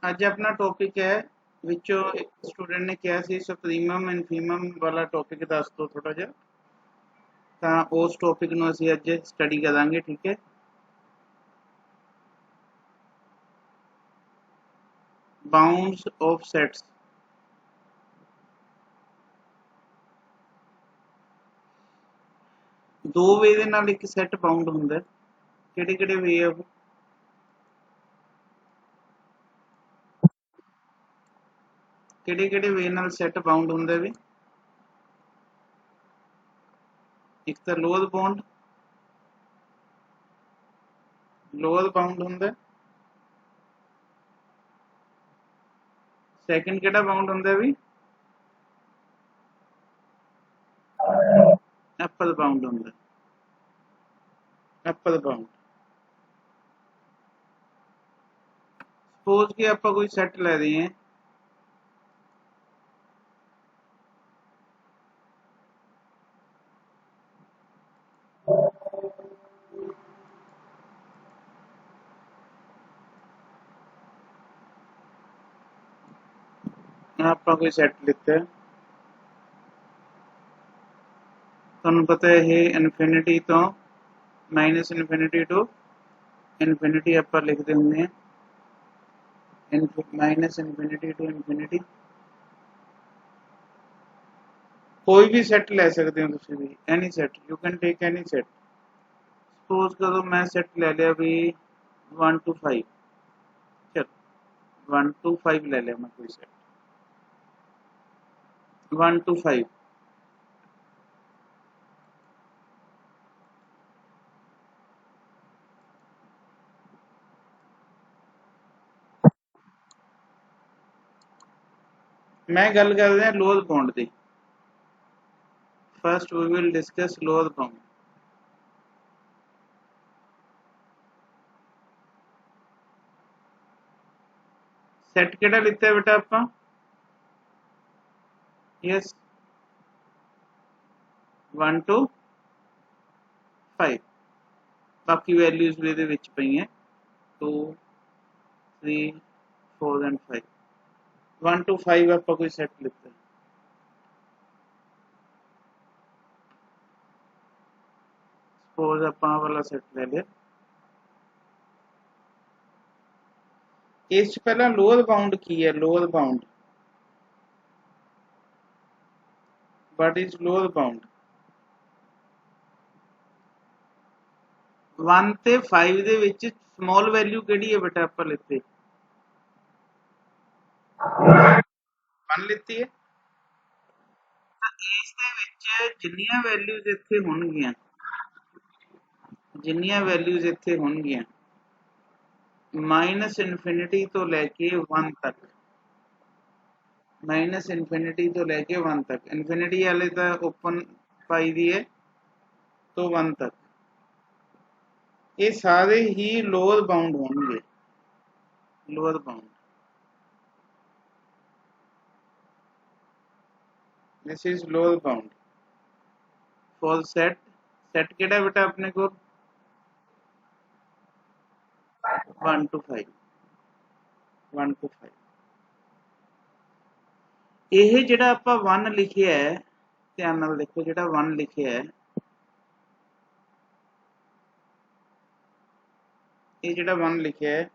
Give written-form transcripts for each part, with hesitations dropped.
ਅੱਜ अपना टॉपिक है ਵਿੱਚੋਂ ਇੱਕ स्टूडेंट ने ਕਿਹਾ ਸੀ ਸੁਪਰੀਮਮ ਇਨਫੀਮਮ वाला टॉपिक ਦੱਸ ਦਿਓ थोड़ा ਜਿਹਾ ਤਾਂ ਉਸ टॉपिक ਨੂੰ ਅਸੀਂ ਅੱਜ ਸਟੱਡੀ ਕਰਾਂਗੇ ठीक है। बाउंड्स ऑफ सेट्स दो वे ਦੇ ਨਾਲ ਇੱਕ ਸੈੱਟ ਬਾਉਂਡ ਹੁੰਦਾ ਕਿਹੜੇ ਕਿਹੜੇ ਵੇ ਆ ਉਹ ਕਿਹੜੇ ਕਿਹੜੇ ਵੇ ਨਾਲ ਸੈੱਟ ਬਾਉਂਡ ਹੁੰਦਾ ਵੀ ਇੱਕ ਤਾਂ ਲੋਅਰ ਬਾਉਂਡ ਹੁੰਦਾ ਸੈਕੰਡ ਕਿਹੜਾ ਬਾਉਂਡ ਹੁੰਦਾ ਵੀ ਐਪਲ ਬਾਉਂਡ ਹੁੰਦਾ ਐਪਲ ਬਾਉਂਡ ਸਪੋਜ਼ ਕਿ ਆਪਾਂ ਕੋਈ ਸੈੱਟ ਲੈ ਦਈਏ ਆਪਾਂ ਕੋਈ ਸੈੱਟ ਲਿੱਤਾ ਤੁਹਾਨੂੰ ਪਤਾ ਹੈ ਇਹ ਇਨਫਿਨਿਟੀ ਤੋਂ ਮਾਈਨਸ ਇਨਫਿਨਿਟੀ ਟੂ ਇਨਫਿਨਿਟੀ ਆਪਾਂ ਲਿਖਦੇ ਹੁੰਦੇ ਹਾਂ ਮਾਈਨਸ ਇਨਫਿਨਿਟੀ ਟੂ ਇਨਫਿਨਿਟੀ कोई भी सेट ले सकते हो तुसी भी any set you can take any set suppose करो मैं सेट ले लिया भी 1 to 5 चल 1 to 5 ले लिया मैं कोई सेट 1 to 5 मैं गल कर रहा लोअर बाउंड दी first we will discuss lower bound set केड़ा लिता है बेटा आपा यस 1 to 5 बाकी वैल्यूज भी दे विच पई हैं 2 3 4 एंड 5 1 to 5 आपा कोई सेट लिता है सपोज आप वाला सेट ले लिया इस पहला लोअर बाउंड की है lower bound what is lower bound 1 ਤੇ 5 ਦੇ ਵਿੱਚ ਸਮॉल ਵੈਲਿਊ ਕਿਹੜੀ ਹੈ ਬੇਟਾ ਆਪਾਂ ਲਿੱਤੇ 1 ਲਿੱਤੀ ਹੈ ਤਾਂ ਇਸ ਦੇ ਵਿੱਚ ਜਿੰਨੀਆਂ ਵੈਲਿਊਜ਼ ਇੱਥੇ ਹੋਣਗੀਆਂ ਮਾਈਨਸ ਇਨਫਿਨਿਟੀ ਤੋਂ ਲੈ ਕੇ 1 ਤੱਕ ਇਨਫਿਨਿਟੀ ਵਾਲੇ ਤਾਂ ਓਪਨ ਪਾਈ ਦੀ ਹੈ ਤੋਂ 1 ਤੱਕ ਇਹ ਸਾਰੇ ਹੀ ਲੋਅਰ ਬਾਉਂਡ ਹੋਣਗੇ lower bound this is lower bound for set केड़ा बेटा अपने को 1 to 5 ਇਹ ਜਿਹੜਾ ਆਪਾਂ 1 ਲਿਖਿਆ ਹੈ ਧਿਆਨ ਨਾਲ ਦੇਖੋ ਜਿਹੜਾ 1 ਲਿਖਿਆ ਹੈ ਇਹ ਜਿਹੜਾ 1 ਲਿਖਿਆ ਹੈ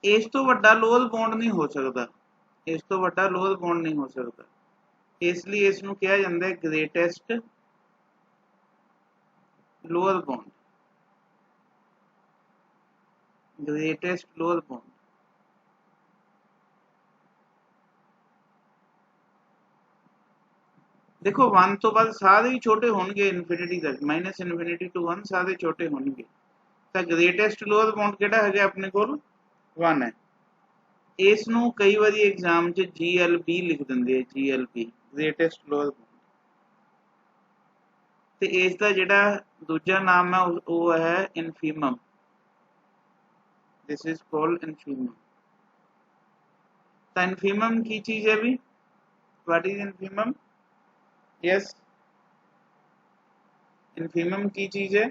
ਇਸ ਤੋਂ ਵੱਡਾ ਲੋਅਰ ਬਾਉਂਡ ਨਹੀਂ ਹੋ ਸਕਦਾ ਇਸ ਤੋਂ ਵੱਡਾ ਲੋਅਰ ਬਾਉਂਡ ਨਹੀਂ ਹੋ ਸਕਦਾ ਇਸ ਲਈ ਇਸ ਨੂੰ ਕਿਹਾ ਜਾਂਦਾ ਹੈ ਗ੍ਰੇਟੈਸਟ ਲੋਅਰ ਬਾਉਂਡ देखो 1 तो बाद सारे ही छोटे होंगे इनफिनिटी तक माइनस इनफिनिटी टू 1 सारे छोटे होंगे तो ग्रेटेस्ट लोअर बाउंड केड़ा है अपने को 1 है इस नू कई बारी एग्जाम च GLB लिख देंगे GLB ग्रेटेस्ट लोअर बाउंड ते इस दा जेड़ा दूजा नाम है वो है infimum this is called infimum तो इनफीमम की चीज है भी what is infimum yes infimum की चीज है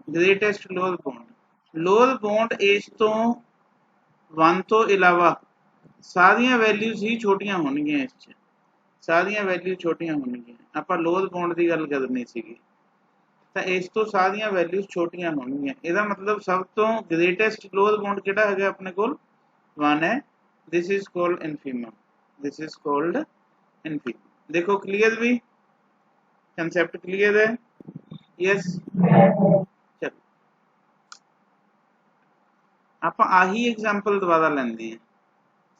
ग्रेटेस्ट लोअर बाउंड इस तो 1 तो इलावा सारिया वैल्यूज ही छोटिया होणगियां इस च सारिया वैल्यू छोटिया होणगियां आपां लोअर बाउंड की गल करनी सीगी ਤਾਂ ਇਸ ਤੋਂ ਸਾਰੀਆਂ ਵੈਲਿਊਜ਼ ਛੋਟੀਆਂ ਹੋਣਗੀਆਂ ਇਹਦਾ ਮਤਲਬ ਸਭ ਤੋਂ ਗ੍ਰੇਟੈਸਟ ਲੋਅਰ ਬਾਉਂਡ ਕਿਹੜਾ ਹੈਗਾ ਆਪਣੇ ਕੋਲ 1 ਹੈ this is called infimum देखो क्लियर भी कंसेप्ट क्लियर है यस चलो आप आही एग्जांपल दोबारा लेंदे हैं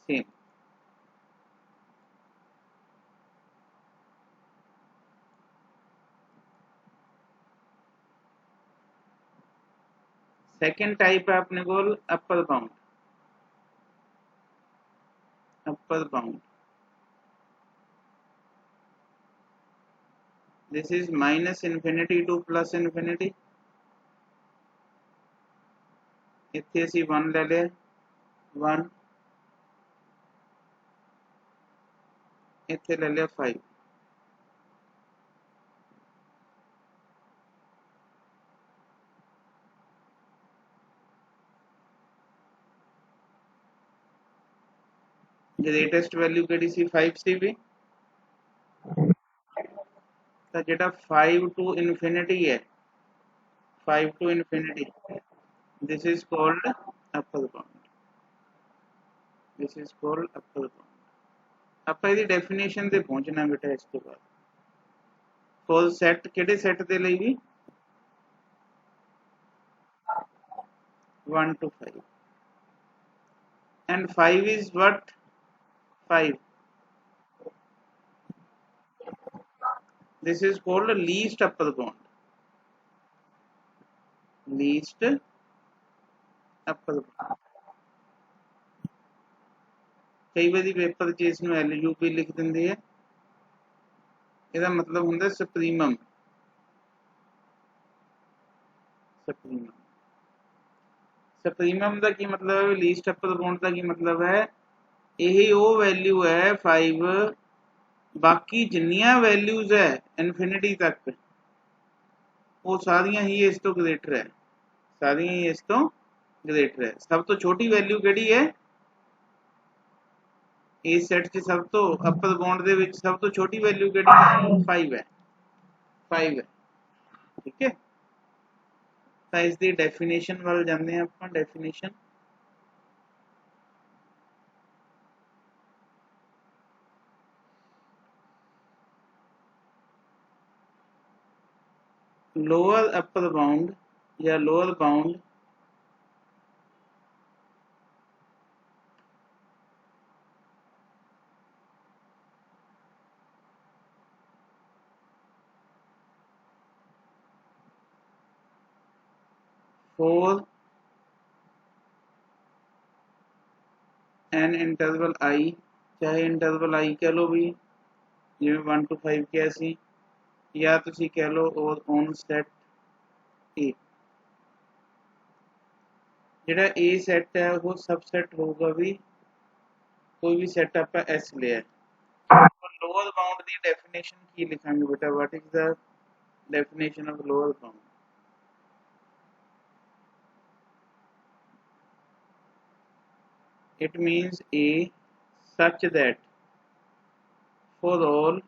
सेम सेकंड टाइप है अपने को upper bound this is minus infinity to plus infinity इत्थे असी 1 ले लिया 1 इत्थे ले लिया 5 ग्रेटेस्ट वैल्यू केड़ी सी 5 सी भी तो जेड़ा 5 टू इन्फिनिटी है 5 to infinity this is called upper bound ਆਪਾਂ ਇਹਦੀ ਡੈਫੀਨੇਸ਼ਨ ਤੇ ਪਹੁੰਚਣਾ ਬੇਟਾ ਇਸ ਤੋਂ ਬਾਅਦ ਫॉर ਸੈਟ ਕਿਹੜੇ ਸੈਟ ਦੇ ਲਈ ਵੀ 1 to 5 and 5 is what 5 this is called least upper bound कई बार पेपर च इसमें LUP लिख देंगे है ਇਹਦਾ मतलब ਹੁੰਦਾ सुप्रीमम सुप्रीमम का की मतलब है लीस्ट अपर बाउंड का की मतलब है यही वो वैल्यू है 5 बाकी जिन्नियां वैल्यूज है इन्फिनिटी तक वो सारियां ही इस तो ग्रेटर है सब तो छोटी वैल्यू केड़ी है इस सेट च सब तो अपर बाउंड दे विच सब तो छोटी वैल्यू केड़ी है 5 है ठीक है तो इसकी डेफिनेशन वाल जाते हैं आप डेफिनेशन लोअर अपर बाउंड या lower bound for an interval I चाहे इंटरवल I कह लो भी जिवें 1 to 5 किया सी या तुसी कह लो और ऑन सेट A जेड़ा A सेट है वो सबसेट होगा भी कोई भी सेट आप S लिया तो लोअर बाउंड की डेफिनेशन की लिखांगे बेटा what is the definition of lower bound it means A such that for all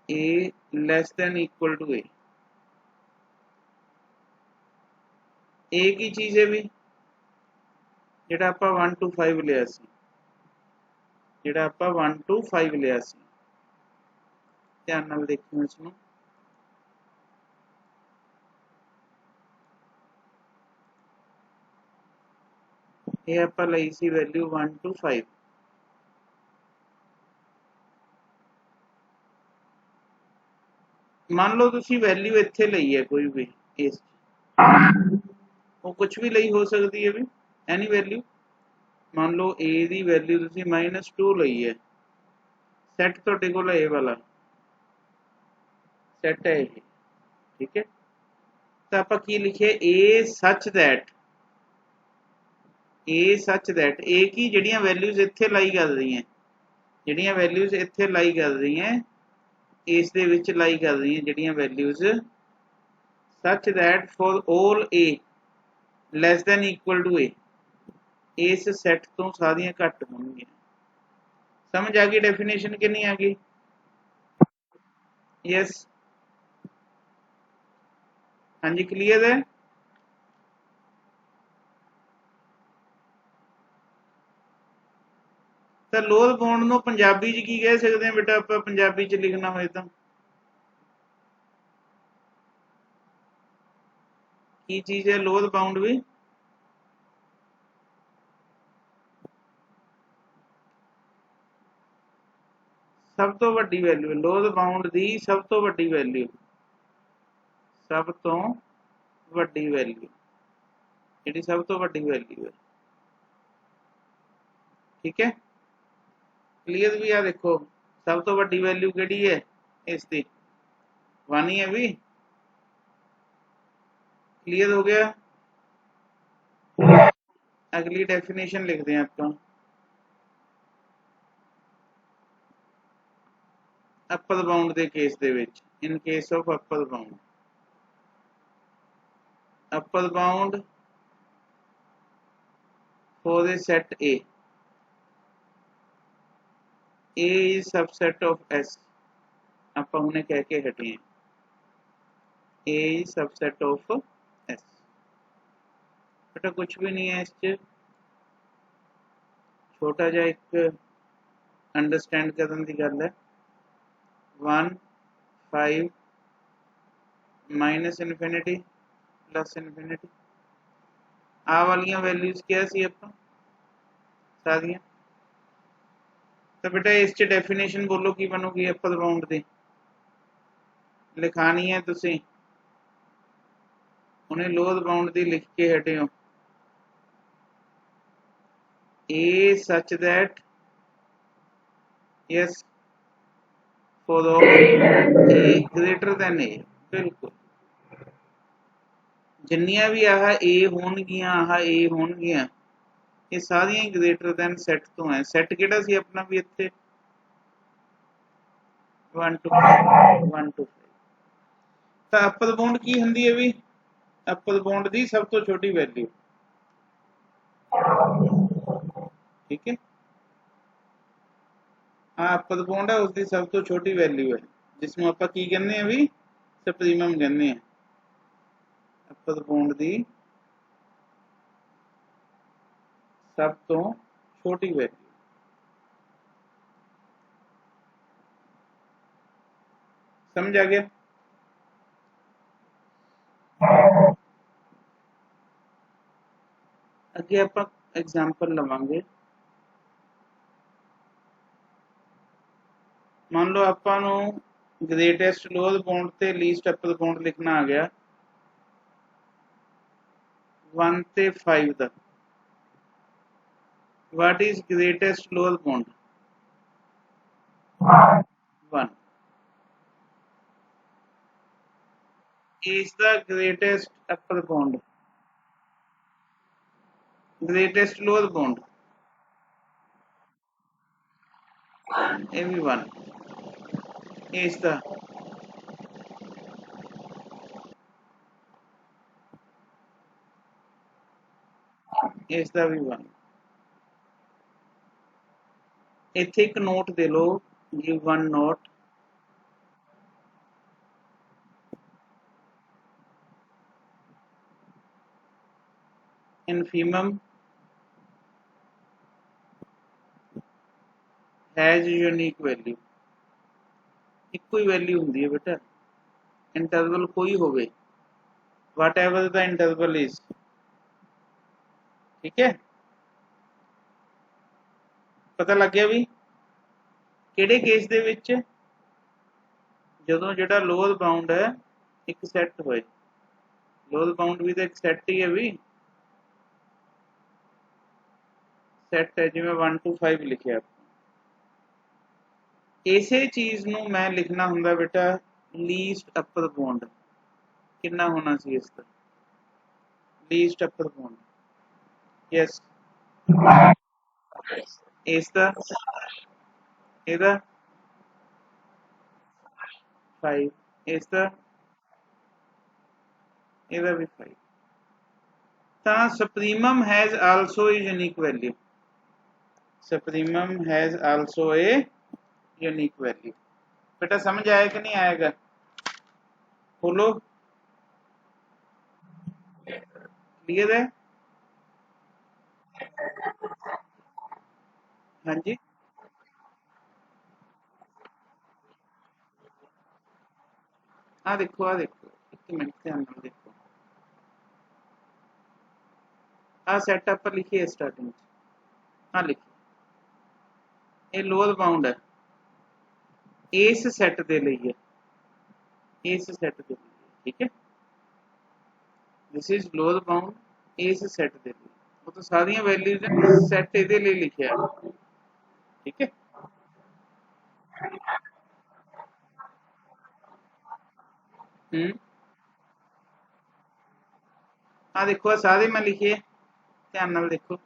A less than equal to A की चीज है भी जेड़ा आप 1 to 5 लिया सी जेड़ा आप 1 to 5 लिया सी ध्यान नाल देखियो इसनू ये आप लई सी वैल्यू 1 to 5 मान लो तुसी वैल्यू इत्थे लई है कोई भी इस वो कुछ भी लई हो सकती है भी एनी वैल्यू मान लो A दी वैल्यू तुसी -2 लई है सेट तुहाडे कोल ए वाला सेट है ये ठीक है तो आप की लिखे A सच दैट A की जड़ियां वैल्यूज इत्थे लाई कर रही हैं जड़ियां वैल्यूज इत्थे लाई कर रही हैं इस दे विच लाई कर रही हैं जड़ियां values such that for all a less than equal to a इस सेट तो सारियां घट होंगी। समझ आ गई डेफिनेशन कि नहीं आ गई? यस, हाँ जी, क्लियर है। ਤਾਂ ਲੋਧ ਬਾਉਂਡ ਨੂੰ ਪੰਜਾਬੀ ਚ ਕੀ ਕਹਿ ਸਕਦੇ ਆ ਬੇਟਾ ਆਪਾਂ ਪੰਜਾਬੀ ਚ ਲਿਖਣਾ ਹੋਏ ਤਾਂ ਕੀ ਚੀਜ਼ ਹੈ ਲੋਧ ਬਾਉਂਡ ਵੀ? ਸਭ ਤੋਂ ਵੱਡੀ ਵੈਲਿਊ ਲੋਧ ਬਾਉਂਡ ਦੀ ਸਭ ਤੋਂ ਵੱਡੀ ਵੈਲਿਊ, ਸਭ ਤੋਂ ਵੱਡੀ ਵੈਲਿਊ ਜਿਹੜੀ ਸਭ ਤੋਂ ਵੱਡੀ ਵੈਲਿਊ ਹੈ। ਠੀਕ ਹੈ, क्लियर भी आ देखो सब तो वड्डी वैल्यू केड़ी है इसकी 1 ही है भी। क्लियर हो गया? अगली डेफिनेशन लिखते हैं आपका अपर बाउंड के case they which in case of upper bound for the set A is subset of S. आप हमने कह के हटे हैं ए इज सबसेट ऑफ एस। बेटा कुछ भी नहीं है इस छोटा जा एक अंडरस्टैंड करने की गल है 1 5 माइनस इनफिनिटी प्लस इनफिनिटी आ वाली वैल्यूज क्या सी आप सारिया। तो बेटा इस डेफिनेशन बोलो की बनूगी अपर बाउंड की लिखानी है तुसी उन्हें लोअर बाउंड की लिख के हटे हो a such that yes for all a greater than a. बिल्कुल जिन्नियां भी आह ए होणगियां आह ए होणगियां ये सारियां ग्रेटर दैन सैट तो है। सैट किहड़ा सी अपना भी इत्थे 1 to 5 तो अपर बाउंड की हुंदी है भी अपर बाउंड की सब तो छोटी वैल्यू। ठीक है, हाँ अपर बाउंड है उसकी सब तो छोटी वैल्यू है जिसमें आप की कहने हैं भी सुप्रीमम कहने हैं अपर बाउंड की सब तो छोटी वैल्यू। समझ आ गया? अगे आप एग्जाम्पल लवांगे मान लो आपा ग्रेटेस्ट लोअर बाउंड ते लीस्ट अपर बाउंड लिखना आ गया 1 ते 5 तक। What is greatest lower bound? 1 is the greatest upper bound, greatest lower bound everyone is the v1। इत्थे एक नोट दे लो give one note infimum has unique value। इको ही वैल्यू होंदी है बेटा इंटरवल कोई होवे whatever the interval is. ठीक है, पता लग गया भी किहड़े केस दे विच जदों जिहड़ा लोअर बाउंड है एक सैट होए। लोअर बाउंड भी तो एक सैट ही है भी सैट है जिवें 1 to 5 लिखिया। इसे चीज नूं मैं लिखना हुंदा बेटा लीस्ट अपर बाउंड कितना होना सी इसका लीस्ट अपर बाउंड। यस इसका ਇਹਦਾ 5 इसका ਇਹਦਾ ਵੀ 5 ਤਾਂ supremum has also a unique value supremum has also a unique value बेटा समझ आया कि नहीं आएगा बोलो क्लियर है हाँ जी आ देखो एक मिनट ध्यान नाल देखो आ सेटअप पर लिखिए स्टार्टिंग हाँ लिखिए ये लोअर बाउंड है इस सैट दे ਲਈ है इस सैट दे ਲਈ ठीक है दिस इज लोअर बाउंड इस सैट दे ਲਈ वो तो सारियां वैल्यूज ने सैट ਇਹਦੇ ਲਈ ਲਿਖਿਆ ठीक है आ देखो सारे मैं लिखिए ध्यान नाल देखो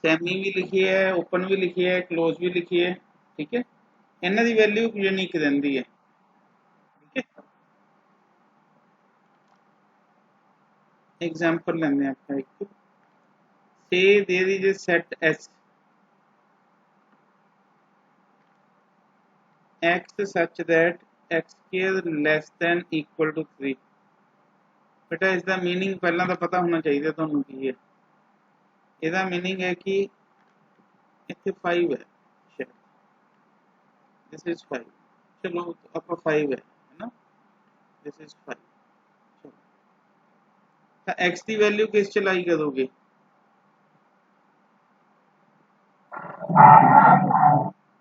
सैमी भी लिखी है ओपन भी लिखी है क्लोज भी लिखी है ठीक है इन्हों की वैल्यू यूनिक रही है ठीक है एग्जाम्पल लेंगे आप एक से there is a set S x such that x square less than equal to 3 बेटा इसका मीनिंग पहला तो पता होना चाहिए तुहानू की है इसका मीनिंग है कि इतने 5 है शायद दिस इज 5 चलो आप 5 है ना दिस इज 5 चलो तो x की वैल्यू किस च लाई करोगे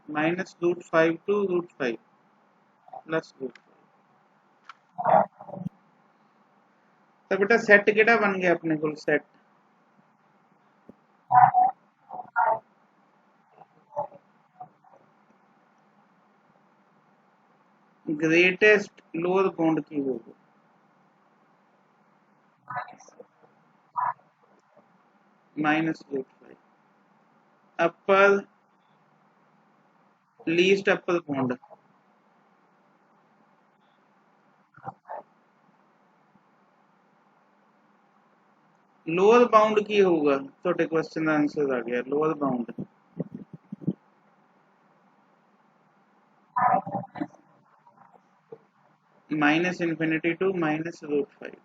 -√5 to √5 प्लस √5 तो बेटा सैट केड़ा बन गया अपने को सैट ग्रेटेस्ट लोअर बाउंड की होगा -√5 upper least upper bound lower bound की होगा थोड़े क्वेश्चन का आंसर आ गया lower bound -∞ to -√5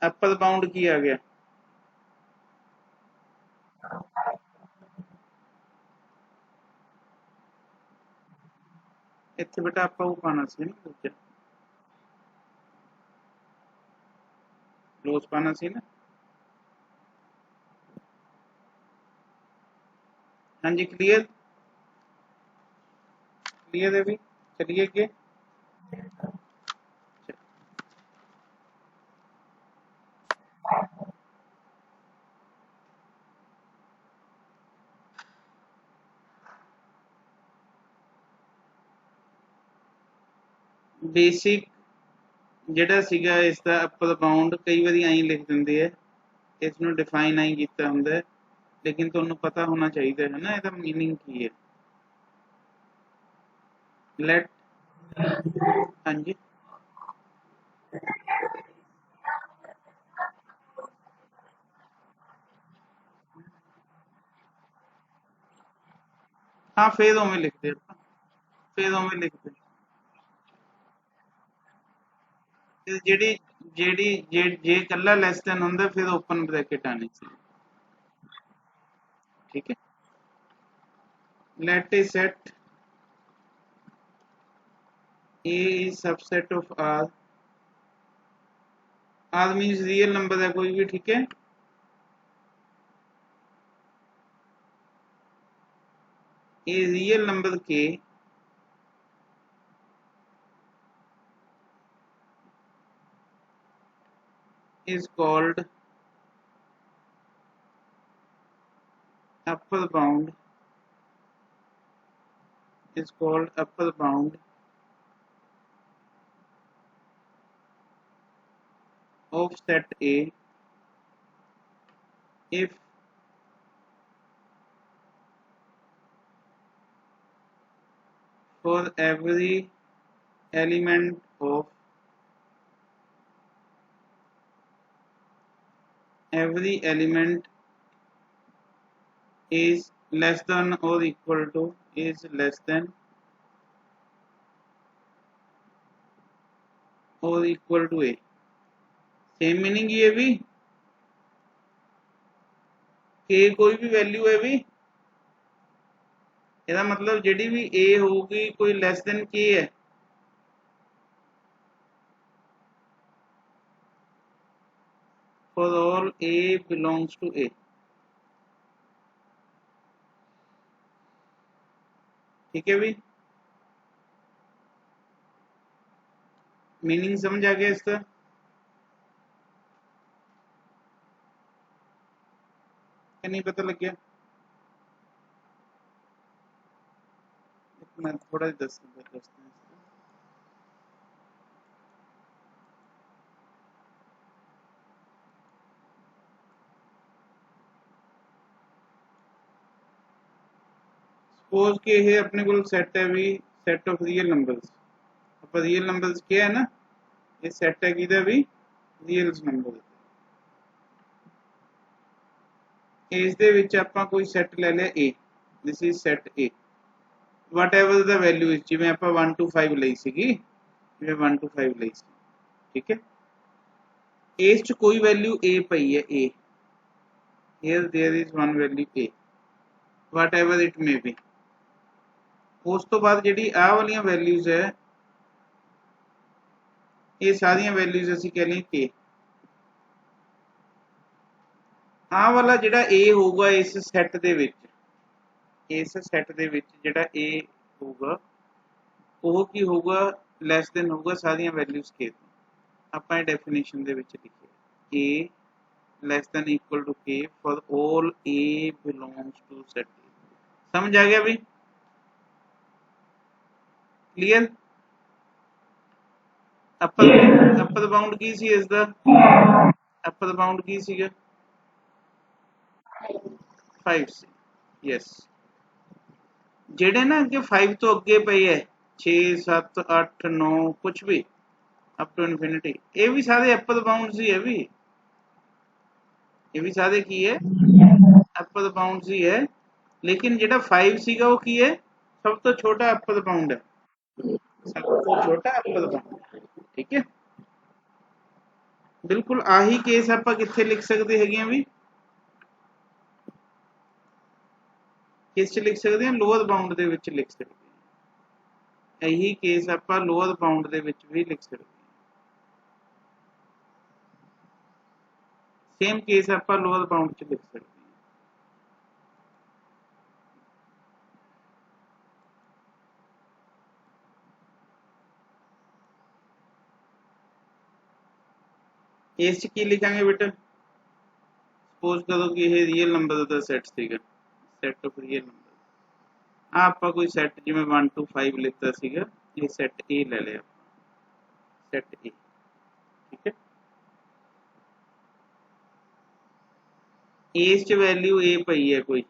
upper bound की आ गया इतने बेटा आप पाना सी ना दूजा क्लोज पाना सी ना हाँ जी क्लियर क्लियर है भी चलिए के बेसिक ਜਿਹੜਾ ਸੀਗਾ ਇਸ ਦਾ ਅਪਰ ਬਾਉਂਡ ਕਈ ਵਾਰੀ ਐਂ ਲਿਖ ਦਿੰਦੇ ਆ ਇਸ ਨੂੰ ਡਿਫਾਈਨ ਐਂ ਕੀਤਾ ਹੁੰਦਾ ਲੇਕਿਨ ਤੁਹਾਨੂੰ ਪਤਾ ਹੋਣਾ ਚਾਹੀਦਾ ਹੈ ਨਾ ਇਹਦਾ मीनिंग ਕੀ ਹੈ लेट हाँ जी हाँ फिर उवें लिखते फिर उवें लिखते ਜਿਹੜੀ ਜੇ ਕੱਲਾ ਲੈਸ ਦੈਨ ਹੁੰਦਾ ਫਿਰ ओपन ब्रैकेट आनी चाहिए ठीक है let a set a is subset of r r means real number है कोई भी ठीक है a real number k is called upper bound of set A if for every element of every element is less than or equal to is less than or equal to a same meaning ये भी के कोई भी value है भी ਇਹਦਾ मतलब ਜਿਹੜੀ भी a होगी कोई less than k है for all a belongs to a ठीक है भी मीनिंग समझ आ गया इसका क्या नहीं पता लग गया मैं थोड़ा दस सपोज के ये अपने को सेट है भी सेट ऑफ रियल नंबर्स अब रियल नंबर्स क्या है ना ये सेट है किधर भी रियल नंबर ਇਸ ਦੇ ਵਿੱਚ ਆਪਾਂ ਕੋਈ ਸੈੱਟ ਲੈ ਲਿਆ a this is set a whatever the value is ਜਿਵੇਂ ਆਪਾਂ 1 to 5 ਲਈ ਸੀਗੀ ਜਿਵੇਂ 1 to 5 ਲਈ ਸੀ ਠੀਕ ਹੈ ਇਸ ਚ ਕੋਈ ਵੈਲਿਊ a ਪਈ ਹੈ a here there is one value a whatever it may be ਉਸ ਤੋਂ ਬਾਅਦ ਜਿਹੜੀ ਆਹ ਵਾਲੀਆਂ ਵੈਲਿਊਜ਼ ਹੈ ਇਹ ਸਾਰੀਆਂ ਵੈਲਿਊਜ਼ ਅਸੀਂ ਕਹ ਲਈ k ਆਹ ਵਾਲਾ ਜਿਹੜਾ a ਹੋਊਗਾ ਇਸ ਸੈੱਟ ਦੇ ਵਿੱਚ ਜਿਹੜਾ a ਹੋਊਗਾ ਉਹ ਕੀ ਹੋਊਗਾ ਲੈਸ ਦੈਨ ਹੋਊਗਾ ਸਾਰੀਆਂ ਵੈਲਿਊਜ਼ k ਤੋਂ ਆਪਾਂ ਇਹ ਡੈਫੀਨੇਸ਼ਨ ਦੇ ਵਿੱਚ ਲਿਖਿਆ a less than equal to k for all a belongs to set a समझ आ गया भी क्लियर अपर बाउंड की सी इस दा अपर बाउंड की सीगा 5 ਸੀ यस ਜਿਹੜੇ ਨਾ ਅੱਗੇ 5 ਤੋਂ ਅੱਗੇ ਪਏ ਹੈ 6 7 8 9 ਕੁਝ ਵੀ ਅਪ ਟੂ ਇਨਫਿਨਿਟੀ ਇਹ ਵੀ ਸਾਰੇ ਅਪਰ ਬਾਉਂਡ ਸੀ ਹੈ ਵੀ ਇਹ ਵੀ ਸਾਰੇ ਕੀ ਹੈ ਅਪਰ ਬਾਉਂਡ ਸੀ ਹੈ लेकिन जेड़ा 5 सीगा वो की है सब तो छोटा अपर बाउंड है सब तो छोटा अपर बाउंड ठीक है बिल्कुल आही केस ਆਪਾਂ ਕਿੱਥੇ ਲਿਖ ਸਕਦੇ ਹੈਗੇ ਆ ਵੀ ਕਿਸ ਚ ਲਿਖ ਸਕਦੇ ਹਾਂ ਲੋਅਰ ਬਾਉਂਡ ਦੇ ਵਿੱਚ ਲਿਖ ਸਕਦੇ ਹਾਂ ਇਹੀ ਕੇਸ ਆਪਾਂ ਲੋਅਰ ਬਾਉਂਡ ਦੇ ਵਿੱਚ ਵੀ ਲਿਖ ਸਕਦੇ ਹਾਂ ਸੇਮ ਕੇਸ ਆਪਾਂ ਲੋਅਰ ਬਾਉਂਡ ਚ ਲਿਖ ਸਕਦੇ ਹਾਂ ਇਸ ਚ ਕੀ ਲਿਖਾਂਗੇ ਬੇਟਾ ਸਪੋਜ਼ ਕਰੋ ਕਿ ਇਹ ਰੀਅਲ ਨੰਬਰ ਦਾ ਸੈੱਟ ਸੀਗਾ ਸੈੱਟ ਆਫ ਰੀਅਲ ਨੰਬਰ ਆ ਆਪਾਂ ਕੋਈ ਸੈੱਟ ਜਿਵੇਂ 1 to 5 ਲਿੱਤਾ ਸੀਗਾ ਇਹ ਸੈੱਟ A ਲੈ ਲਿਆ ਸੈੱਟ A ਠੀਕ ਹੈ ਇਸ ਚ ਵੈਲਿਊ A ਪਈ ਹੈ ਕੋਈ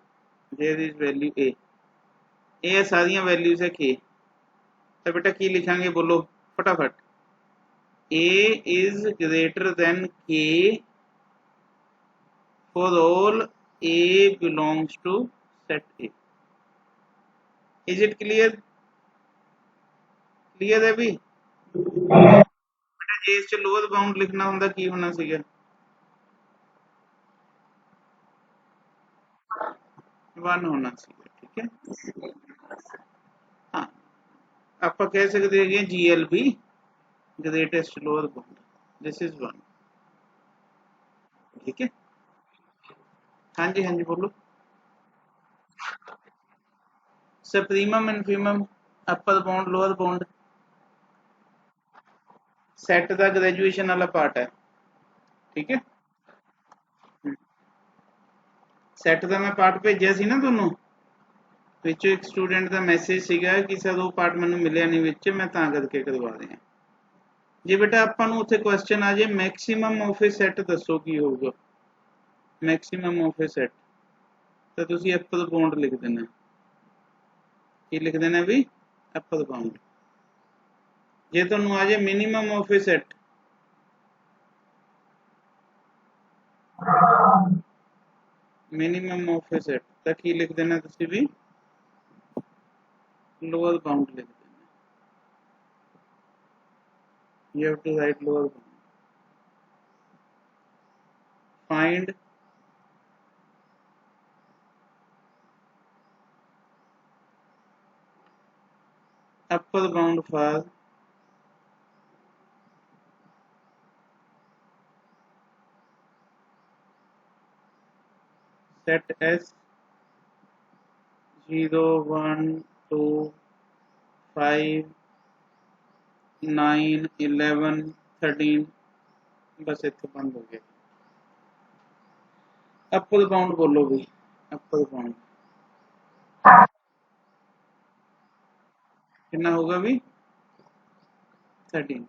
देयर इज वैल्यू A ਇਹ ਸਾਰੀਆਂ ਵੈਲਿਊਜ਼ ਹੈ K ਤਾਂ ਬੇਟਾ ਕੀ ਲਿਖਾਂਗੇ ਬੋਲੋ ਫਟਾਫਟ A is greater than K for all A belongs to set A. Is it clear? Clear है भी? जे इस लोअर बाउंड लिखना होंदा की होना सीगा 1 होना सीगा ठीक है हाँ आप कह सकते हैं GLB greatest lower bound this is 1 ठीक है हाँ जी बोलो सुप्रीमम इनफीमम अपर बाउंड लोअर बाउंड सेट का ग्रेजुएशन वाला पार्ट है ठीक है सैट का मैं पार्ट भेजा सी ना दोनों विचों एक स्टूडेंट का मैसेज सीगा कि सर वो पार्ट मैनू मिलिया नहीं विच मैं तां करके करवा दिया जे बेटा आपां नूं उत्थे क्वेश्चन आ जाए मैक्सिमम ऑफ ए सैट दसो की होगा मैक्सिमम ऑफ ए सैट तो तुसीं अपर बाउंड लिख देना की लिख देना भी अपर बाउंड जे तुहानू आ जाए minimum of a set, minimum of a set तो की लिख देना तुसी भी लोअर बाउंड लिख देना, you have to write lower bound. Find upper bound for set S 0 1 2 5 9 11 13 बस इतने बंद हो गया। अपर बाउंड बोलो भी, अपर बाउंड कितना होगा भी 13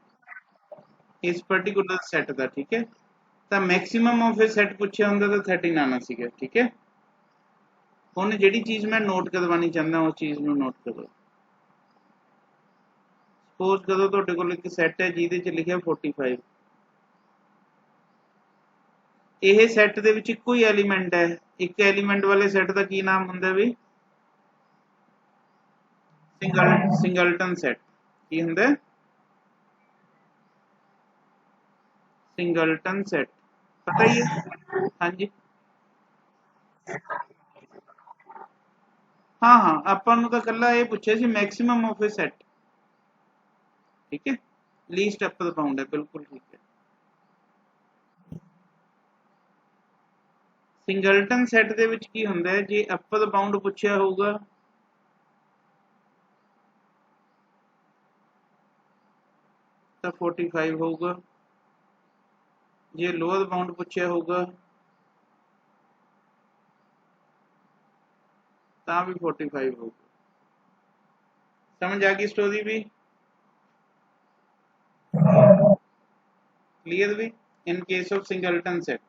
इस पर्टिकुलर सैट का, ठीक है। तो मैक्सिमम ऑफ ए सैट पूछा होंगे तो 13 आना सीगा, ठीक है। हुण जिहड़ी चीज़ मैं नोट करवानी चाहता उस चीज़ नूं नोट करो। सपोज करो तुहाडे कोल एक सैट है जिहदे च लिखिया 45, यह सैट दे विच इक्को ही एलीमेंट है, एक एलीमेंट वाले सैट का की नाम हुंदा भी सिंगलटन सैट। की हुंदा सिंगलटन सैट, पता ही है। हाँ जी, हाँ हाँ आपां नूं तां कल्ला ये पूछे सी मैक्सिमम ऑफ ए सैट, ठीक है। लीस्ट अपर बाउंड है, बिल्कुल ठीक है। सिंगलटन सैट दे विच की हुंदा है, जे अपर बाउंड पूछिया होगा तो 45 होगा, जे लोअर बाउंड पूछिया होगा तो भी 45 होगा। समझ आ गई स्टोरी भी, क्लियर भी। In case of singleton set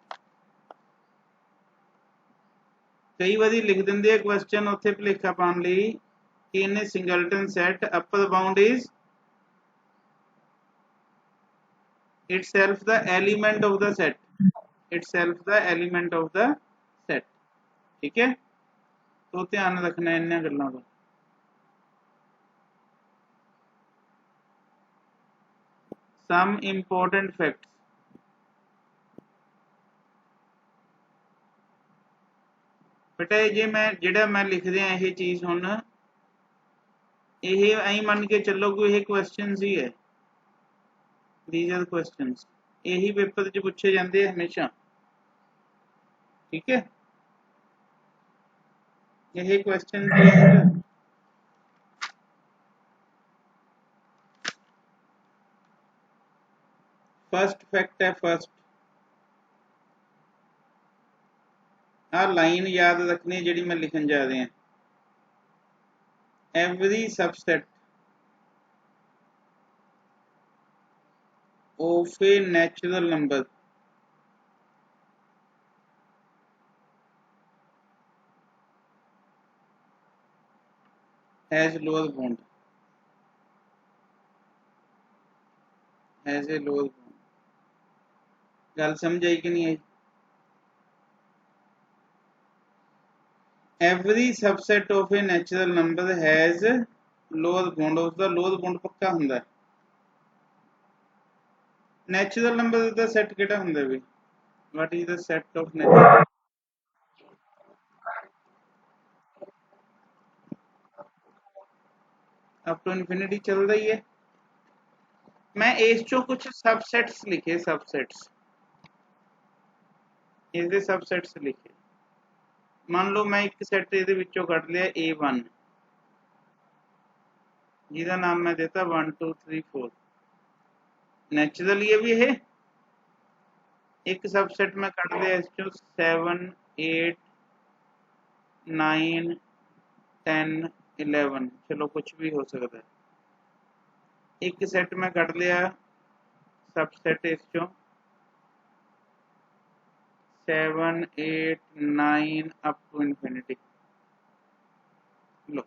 कई बार लिख देंगे क्वेश्चन उत्थे भुलेखा पाने लई कि इन्हें singleton set upper bound is itself the element of the set, itself the element of the set, ठीक है। तो ध्यान रखना इन गल्लों का। some important facts, बेटा जे मैं जिहड़ा मैं लिख रहा यह चीज़ हुण यह ऐ मन के चलो कोई यह क्वेश्चन ही है, दीज आर क्वेश्चंस, यही पेपर च पूछे जाते हैं हमेशा, ठीक है। यही क्वेश्चन फर्स्ट फैक्ट है, फर्स्ट आ लाइन याद रखनी जी मैं लिखन जा रहा, every subset of a natural number has lower bound, has a lower bound. गल समझ आई कि नहीं आई। Every subset of a natural number has lower bound, उसका लोअर बाउंड पक्का हुंदा है। नेचुरल नंबर का सैट किहड़ा हुंदा भी, what is the set of natural, up to infinity चलता ही है। मैं इस चो कुछ सबसेट्स लिखे, सबसेट्स इसके सबसेट्स लिखे। मान लो मैं एक सैट ये कट लिया A1 जिसका नाम मैं देता 1 2 3 4, नेचुरल ये भी है। एक सबसेट में कट लिया इस 7 8 9 10 11, चलो कुछ भी हो सकता है। एक सेट में कट लिया सबसेट इस 7 8 9 अप टू इनफिनिटी। लो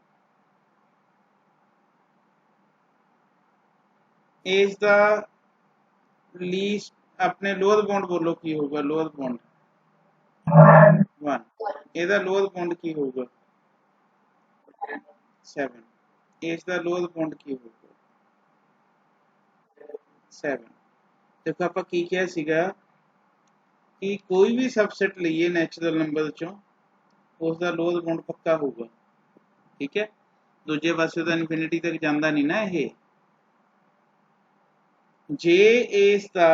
इज द लीस्ट अपने लोअर बाउंड बोलो की होगा लोअर बाउंड 1 ਇਹਦਾ ਲੋਅਰ ਬਾउंड ਕੀ ਹੋਊਗਾ 7 ਇਸ ਦਾ ਲੋਅਰ ਬਾउंड ਕੀ ਹੋਊਗਾ 7 ਦੇਖੋ ਆਪਾਂ ਕੀ ਕਿਹਾ ਸੀਗਾ ਕਿ ਕੋਈ ਵੀ ਸਬਸੈਟ ਲਈਏ ਨੈਚੁਰਲ ਨੰਬਰ ਚੋਂ ਉਸ ਦਾ ਲੋਅਰ ਬਾउंड ਪੱਕਾ ਹੋਊਗਾ ਠੀਕ ਹੈ ਦੂਜੇ ਪਾਸੇ ਤਾਂ ਇਨਫਿਨਿਟੀ ਤੱਕ ਜਾਂਦਾ ਨਹੀਂ ਨਾ ਇਹ ਜੇ ਇਸ ਦਾ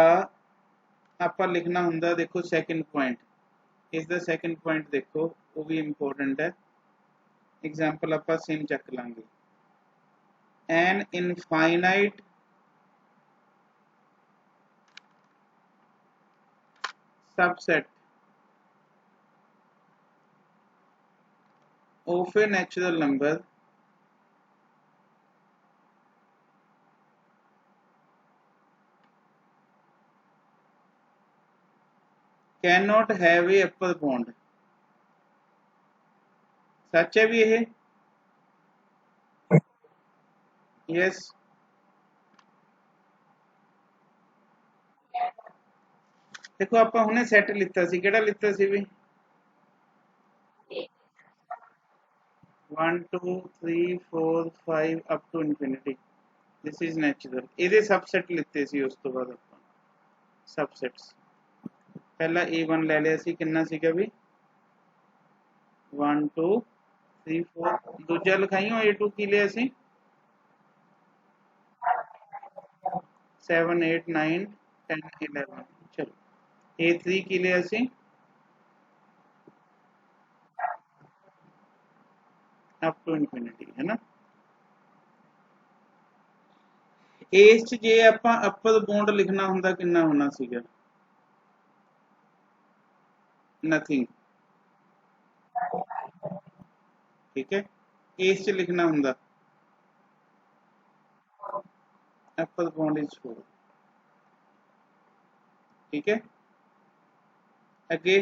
ਆਪਾਂ ਲਿਖਣਾ ਹੁੰਦਾ ਦੇਖੋ ਸੈਕੰਡ ਪੁਆਇੰਟ ਇਸ ਦਾ ਸੈਕੰਡ ਪੁਆਇੰਟ ਦੇਖੋ ਉਹ ਵੀ ਇੰਪੋਰਟੈਂਟ ਹੈ एग्जाम्पल आप सेम चक लांगे an infinite subset of a natural number can not have a upper bound such है भी ये यस देखो आप हमने सैट लिता सी केड़ा लिता सी भी 1 2 3 4 5 up to infinity this is natural ਇਹਦੇ सबसेट ਲਿੱਤੇ ਸੀ ਉਸ ਤੋਂ ਬਾਅਦ ਆਪਾਂ सबसेट्स पहला a1 ले लिया सी कितना सीगा भी 1 2 3 4 दूजा लिखाइयो a2 की लिया सी 7 8 9 10 11 चलो a3 की लिया सी अप टू इनफिनिटी है ना इस च जे आपां अपर बाउंड लिखना हुंदा कितना होना सीगा नथिंग ठीक है इस च लिखना हुंदा अपर बाउंड इज 4 ठीक है अगे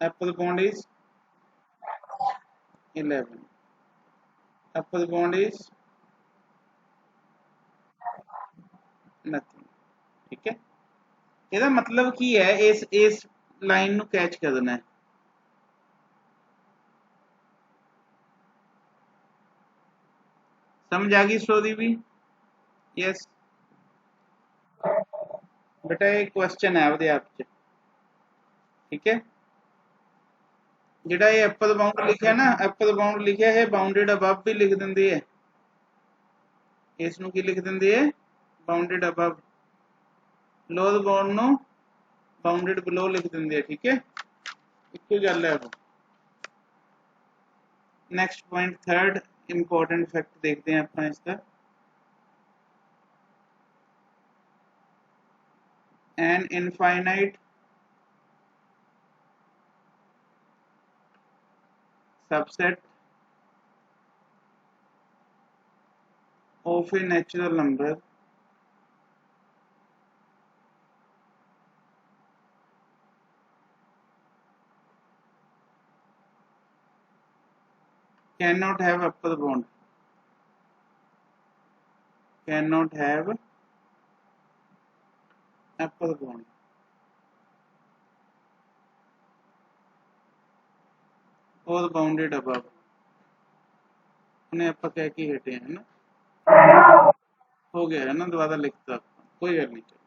अपर bound is 11 upper bound is nothing ठीक है ਇਹਦਾ मतलब की है इस लाइन ਨੂੰ कैच करना है समझ आ गई स्टोरी भी यस बेटा एक क्वेश्चन है आपदे आप च ठीक है ਜਿਹੜਾ ਇਹ ਅਪਰ ਬਾਉਂਡ ਲਿਖਿਆ ਨਾ ਅਪਰ ਬਾਉਂਡ ਲਿਖਿਆ ਹੈ ਬਾਉਂਡਡ ਅਬਵ ਵੀ ਲਿਖ ਦਿੰਦੇ ਹੈ ਇਸ ਨੂੰ ਕੀ ਲਿਖ ਦਿੰਦੇ ਹੈ ਬਾਉਂਡਡ ਅਬਵ ਲੋਅਰ ਬਾਉਂਡ ਨੂੰ ਬਾਉਂਡਡ ਬਿਲੋ ਲਿਖ ਦਿੰਦੇ ਹੈ ਠੀਕ ਹੈ ਇੱਕੋ ਗੱਲ ਹੈ ਉਹ next point third important fact देखते हैं अपना इसका N infinite subset of a natural number cannot have upper bound cannot have upper bound or bounded above उन्हें आप कह के हटे हैं ना हो गया है ना दोबारा लिखता कोई गल नहीं चलो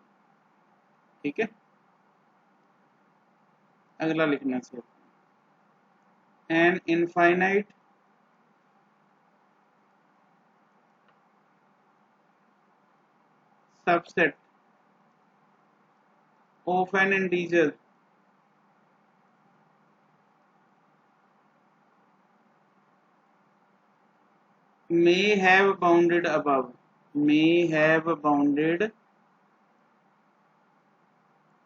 ठीक है अगला लिखना चाहिए N infinite subset of an integer may have bounded above may have bounded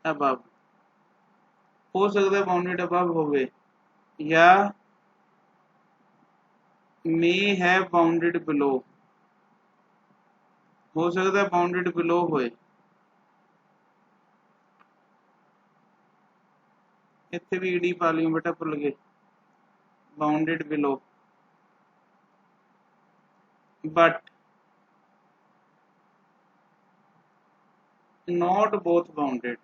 above हो सकता है bounded above होवे या may have bounded below हो सकता है bounded below होए इत्थे भी ईडी पा लियो बेटा भुल गए bounded below but not both bounded,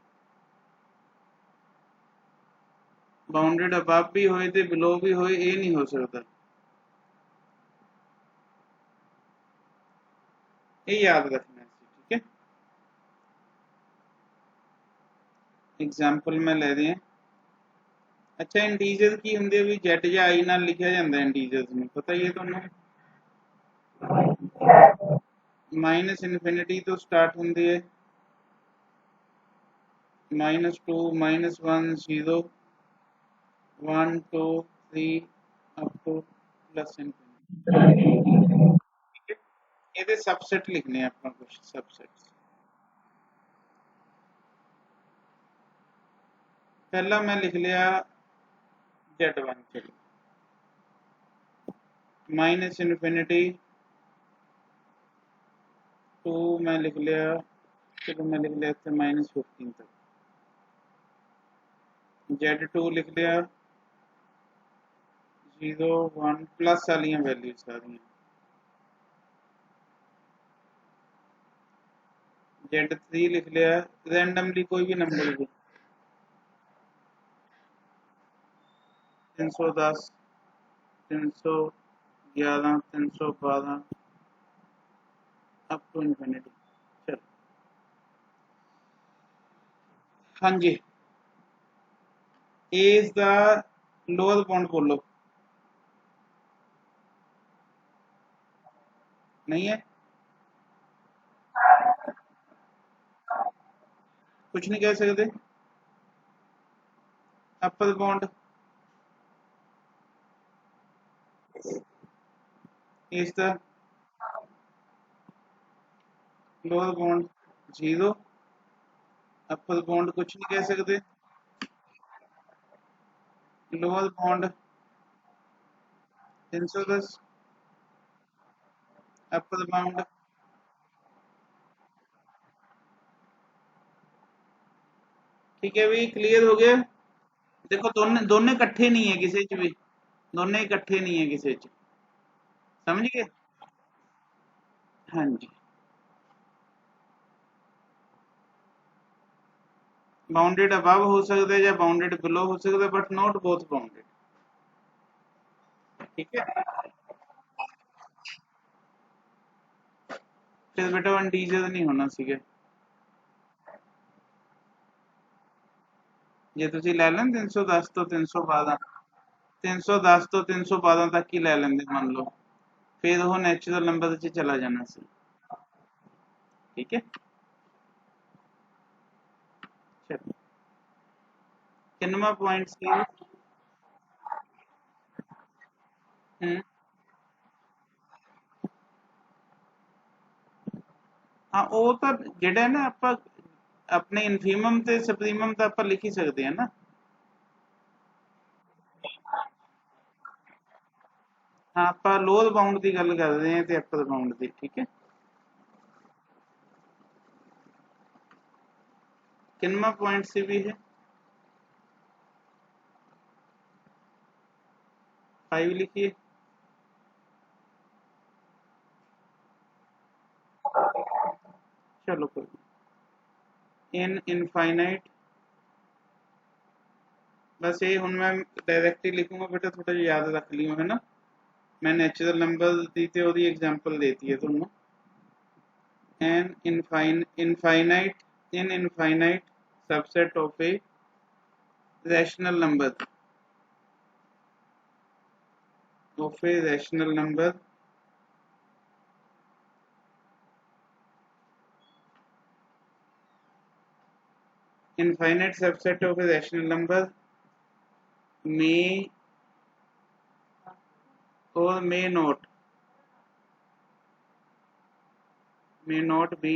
bounded above भी होए ते बिलो भी होए, ये नहीं हो सकता। ये याद रखना है, ठीक है। एग्जाम्पल में ले दें। अच्छा इंटीजर की होंगे भी जेट या आई नाल लिखा जाता है इंटीजर्स में, पता ही है तुहानू। माइनस इनफिनिटी तो स्टार्ट होंगे है -2 -1 0 1 2 3 अप टू प्लस इनफिनिटी, ठीक है। ये सबसेट लिखने हैं अपना, कुछ सबसेट्स। पहला मैं लिख लिया Z1, चलो माइनस इनफिनिटी 2 मैं लिख लिया, चलो मैं लिख लिया था -15 तक। Z2 लिख लिया 0 1 प्लस वाली वैल्यू सारी। Z3 लिख लिया रैंडमली कोई भी नंबर भी, 310 311 312 अप टू इन्फिनिटी। चलो हाँ जी, a is the lower bound बोलो, नहीं है, कुछ नहीं कह सकते। Upper bound is the lower bound 0, upper bound कुछ नहीं कह सकते, लोअर बाउंड 310, अपर बाउंड, ठीक है भाई, क्लियर हो गया। देखो दोनों दोनों इकट्ठे नहीं है किसी च भी, दोनों इकट्ठे नहीं है किसी च, समझ गए। हाँ जी, बाउंडेड अबव हो सकता है या बाउंडेड बिलो हो सकता है, बट नॉट बोथ बाउंडेड, ठीक है। फिर बेटा वन इंटीजर नहीं होना सीगा, जे तुसी ले लें 310 तो 312, 310 तो 312 तक ही ले लेंगे मान लो, फिर वो नेचुरल नंबर च चला जाना सी, ठीक है। चलो किन्नवा पॉइंट सी। हाँ वो तो ਜਿਹੜਾ है ना ਆਪਾਂ अपने इनफीमम ਤੇ सुप्रीमम ਤਾਂ ਆਪਾਂ लिख ही सकते हैं ना। हाँ ਆਪਾਂ लोअर बाउंड की गल कर रहे हैं ਤੇ अपर बाउंड की, ठीक है। किन्नवा पॉइंट सी भी है 5 लिखिए। चलो कोई इन इनफाइनाइट, बस ये हूँ मैं डायरेक्टली लिखूंगा बेटा, थोड़ा याद रख लियो है ना। मैं नेचुरल नंबर दी ते ओदी एग्जांपल देती है तुमने। An infinite in infinite subset of a rational number, of a rational number infinite subset of a rational number may or may not be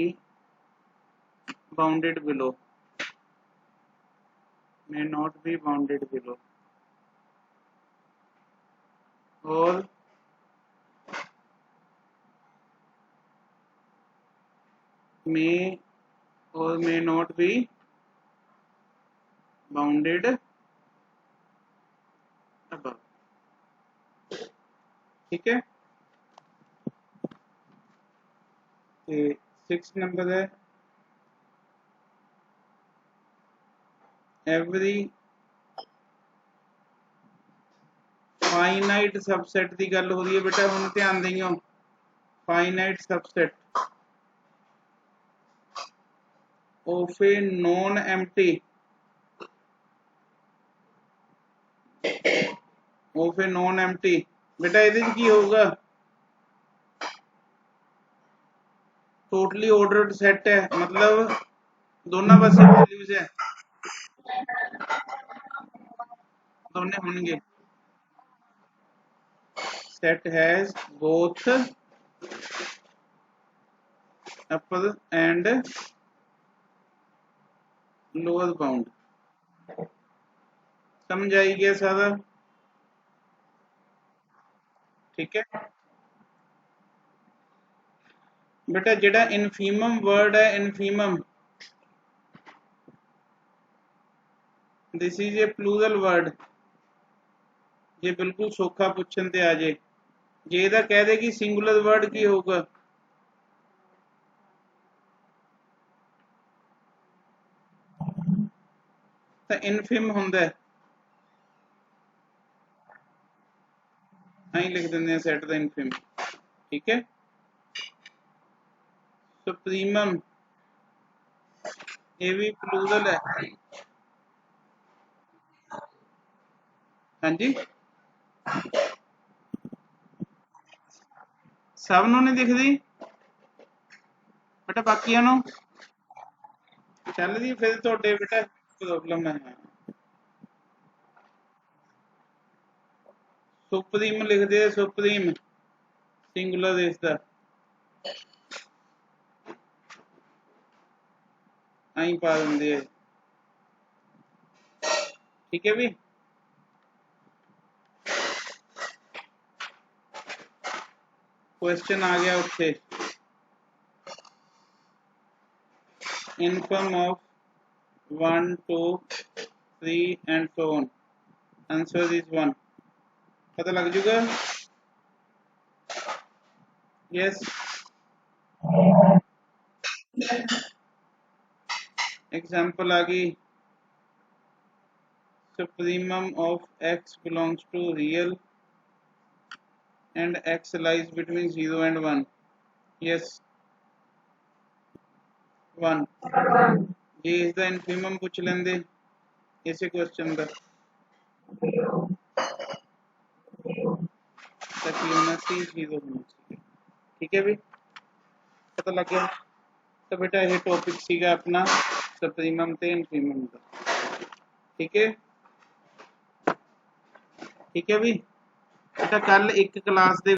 bounded below, may not be bounded below, or may or may not be bounded above, ठीक है। तो 6 number है every finite subset की गल हो रही है बेटा, हुण ध्यान देइयो। finite subset of a non empty बेटा ਇਹਦੇ ਚ ਕੀ ਹੋਊਗਾ, टोटली ऑर्डर्ड सेट है, मतलब दोनों पासे वैल्यूज है, दोनों होंगे। Set has both upper and lower bound. समझ आई गया सारा, ठीक है बेटा। जेड़ा इनफीमम वर्ड है, infimum this is a plural word. जे बिल्कुल सौखा पूछन ते आ जाए, जे इहदा कह दे कि सिंगुलर वर्ड की होगा, तो इनफिम हुंदा है, ऐ लिख देंगे सेट द इनफिम, ठीक है। सुप्रीमम ये भी प्लूरल है, हाँ जी। सब नूं नहीं दिखदी बेटा, बाकियां नूं चल रही, फिर तुहाडे बेटा प्रॉब्लम है। सुप्रीम लिख दे, सुप्रीम सिंगुलर इसदा आई पा देंगे, ठीक है भी। क्वेश्चन आ गया उत्थे, inform of 1 2 3 and so on, answer is 1, पता लग जूगा। यस, एग्जाम्पल आ गई, supremum of x belongs to real and x lies between 0 and 1, yes 1। ये इसका इनफीमम पूछ लेंदे इसे क्वेश्चन का, ताकि होना सी 0 होना चाहिए, ठीक है भी, पता लग गया। तो बेटा ये टॉपिक सीगा अपना सुप्रीमम ते इनफीमम का, ठीक है, ठीक है भी बेटा। कल एक क्लास दे